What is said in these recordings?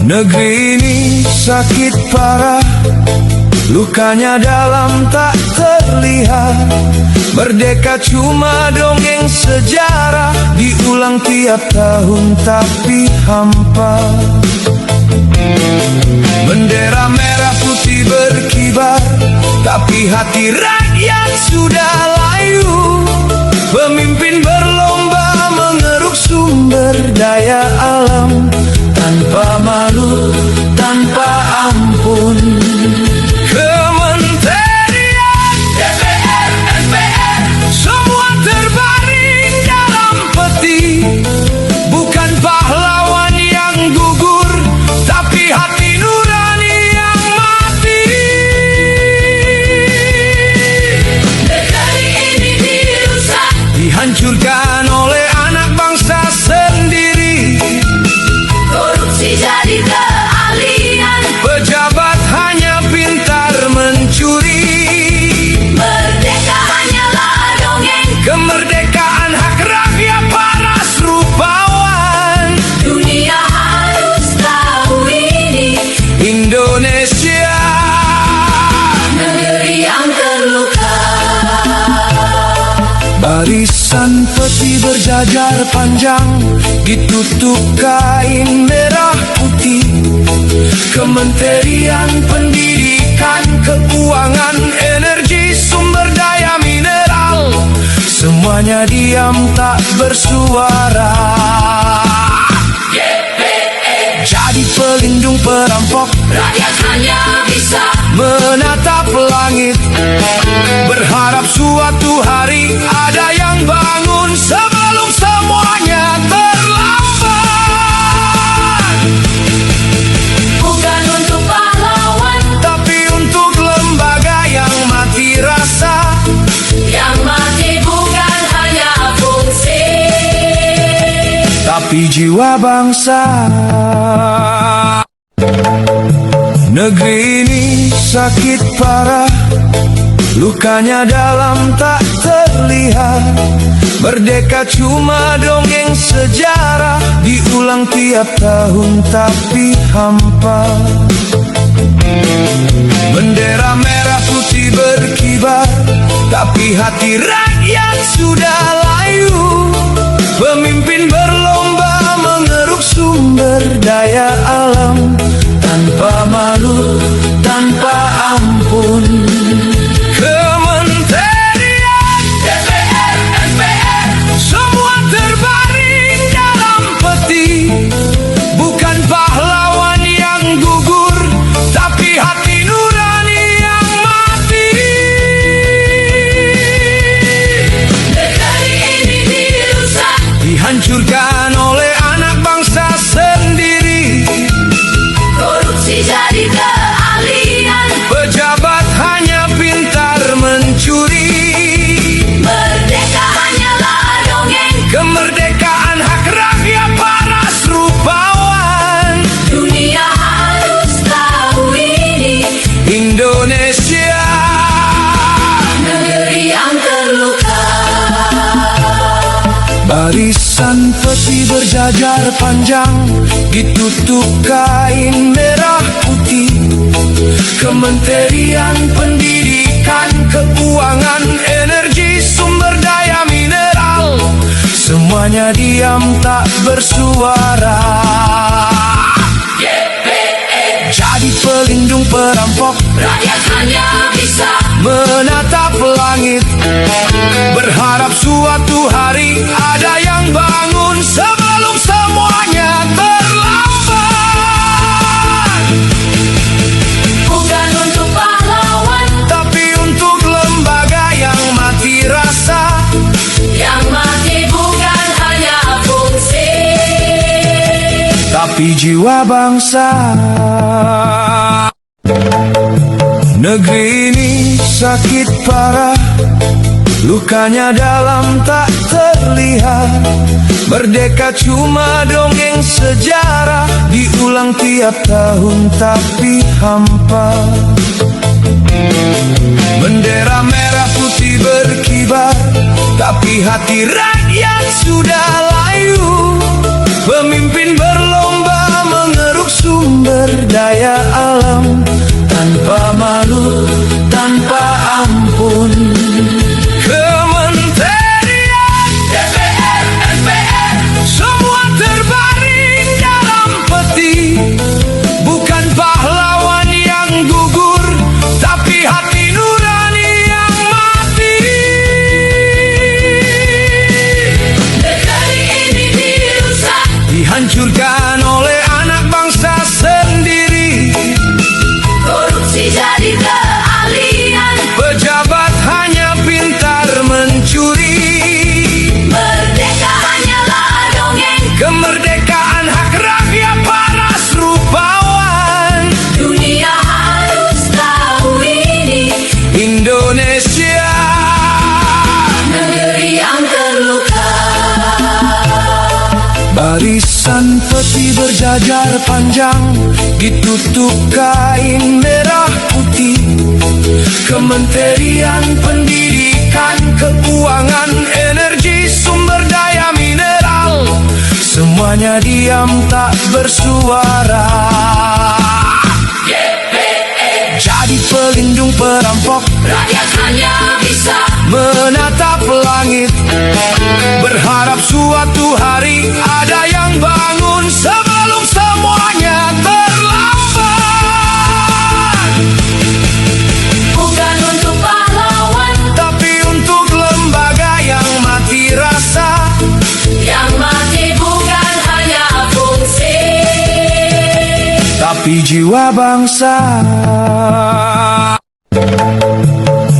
Negeri ini sakit parah, lukanya dalam tak terlihat. Merdeka cuma dongeng sejarah, diulang tiap tahun tapi hampa. Bendera merah putih berkibar, tapi hati rakyat sudah layu. Pemimpin berlomba mengeruk sumber daya alam, tanpa malu, tanpa ampun. Kementerian, DPR, MPR, semua terbaring dalam peti. Bukan pahlawan yang gugur, tapi hati nurani yang mati. Negeri ini dirusak, Dihancurkan oleh anak bangsa sendiri. korupsi jadi keahlian, Pejabat hanya pintar mencuri. merdeka hanyalah dongeng. Kemerdekaan hak rakyat paras rupawan. Dunia harus tahu ini, Indonesia, negeri yang terluka. barisan peti berjajar panjang, ditutup kain merah putih. Kementerian Pendidikan, Keuangan, Energi, Sumber Daya Mineral, semuanya diam tak bersuara. Jadi pelindung perampok, Rakyat hanya bisa menatap langit, berharap suatu hari ada yang bangun sebelum semuanya terlambat. bukan untuk pahlawan Tapi untuk lembaga yang mati rasa, yang mati, bukan hanya fungsi. tapi jiwa bangsa. Negeri ini sakit parah, lukanya dalam tak terlihat. Merdeka cuma dongeng sejarah, diulang tiap tahun tapi hampa. Bendera merah putih berkibar, tapi hati rakyat sudah layu. Pemimpin berlomba mengeruk sumber daya alam, tanpa malu, tanpa ampun. Kementerian, DPR, MPR, semua terbaring dalam peti. Bukan pahlawan yang gugur, tapi hati nurani yang mati. negeri ini dirusak, Dihancurkan oleh anak bangsa sendiri. korupsi jadi keahlian, Pejabat hanya pintar mencuri. merdeka hanyalah dongeng. Kemerdekaan hak rakyat paras rupawan. Dunia harus tahu ini, Indonesia, negeri yang terluka. barisan peti berjajar panjang, ditutup kain merah putih. Kementerian Pendidikan, Keuangan, Energi, Sumber Daya Mineral, semuanya diam tak bersuara. Jadi pelindung perampok, Rakyat hanya bisa menatap langit, berharap suatu hari ada yang bangun sebelum semuanya terlambat. bukan untuk pahlawan Tapi untuk lembaga yang mati rasa, yang mati, bukan hanya fungsi. tapi jiwa bangsa. Negeri ini sakit parah, lukanya dalam tak terlihat. Merdeka cuma dongeng sejarah, diulang tiap tahun tapi hampa. Bendera merah putih berkibar, tapi hati rakyat sudah layu. Pemimpin berlomba mengeruk sumber dihancurkan oleh anak bangsa sendiri. Korupsi jadi keahlian, Pejabat hanya pintar mencuri. merdeka hanyalah dongeng. Kemerdekaan hak rakyat paras rupawan. Dunia harus tahu ini, Indonesia negeri yang terluka. barisan peti berjajar panjang, ditutup kain merah putih. Kementerian Pendidikan, Keuangan, Energi, Sumber Daya Mineral, semuanya diam tak bersuara. Jadi pelindung perampok, Rakyat hanya bisa menatap langit, berharap suatu hari ada yang bangun sebelum semuanya terlambat. bukan untuk pahlawan Tapi untuk lembaga yang mati rasa, yang mati, bukan hanya fungsi. tapi jiwa bangsa.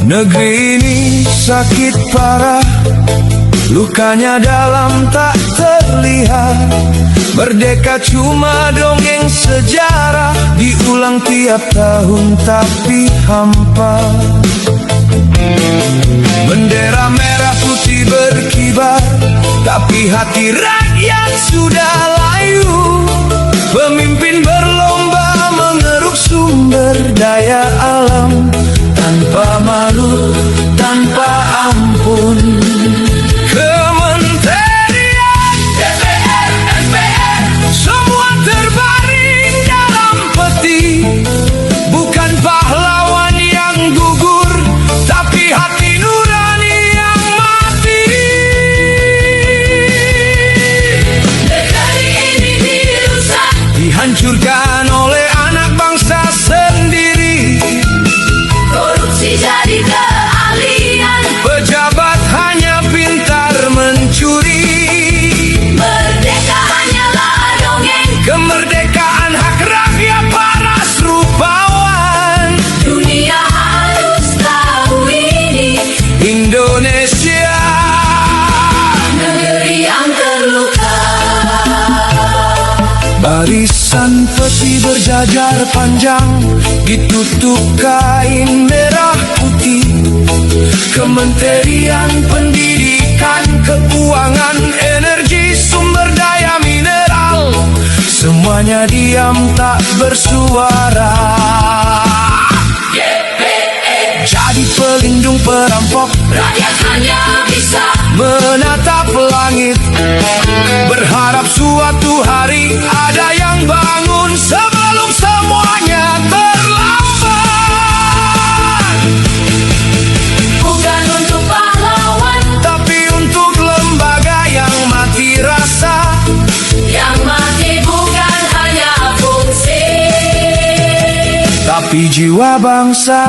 Negeri ini sakit parah, lukanya dalam tak terlihat. Merdeka cuma dongeng sejarah, diulang tiap tahun tapi hampa. Bendera merah putih berkibar, tapi hati rakyat sudah layu. Pemimpin berlomba mengeruk sumber daya alam, tanpa malu, tanpa ampun. Kementerian, DPR, MPR, semua terbaring dalam peti. Bukan pahlawan yang gugur, tapi hati nurani yang mati. negeri ini dirusak. Dihancurkan oleh anak bangsa sendiri. Korupsi jadi keahlian, Pejabat hanya pintar mencuri. merdeka hanyalah dongeng. Kemerdekaan hak rakyat paras rupawan. Dunia harus tahu ini, Indonesia negeri yang terluka. barisan peti berjajar panjang, ditutup kain merah putih. Kementerian Pendidikan, Keuangan, Energi, Sumber Daya Mineral, semuanya diam tak bersuara. Jadi pelindung perampok, Rakyat hanya bisa menatap langit, berharap suatu hari ada yang bangun sebelum semuanya terlambat. bukan untuk pahlawan Tapi untuk lembaga yang mati rasa, yang mati, bukan hanya fungsi. tapi jiwa bangsa.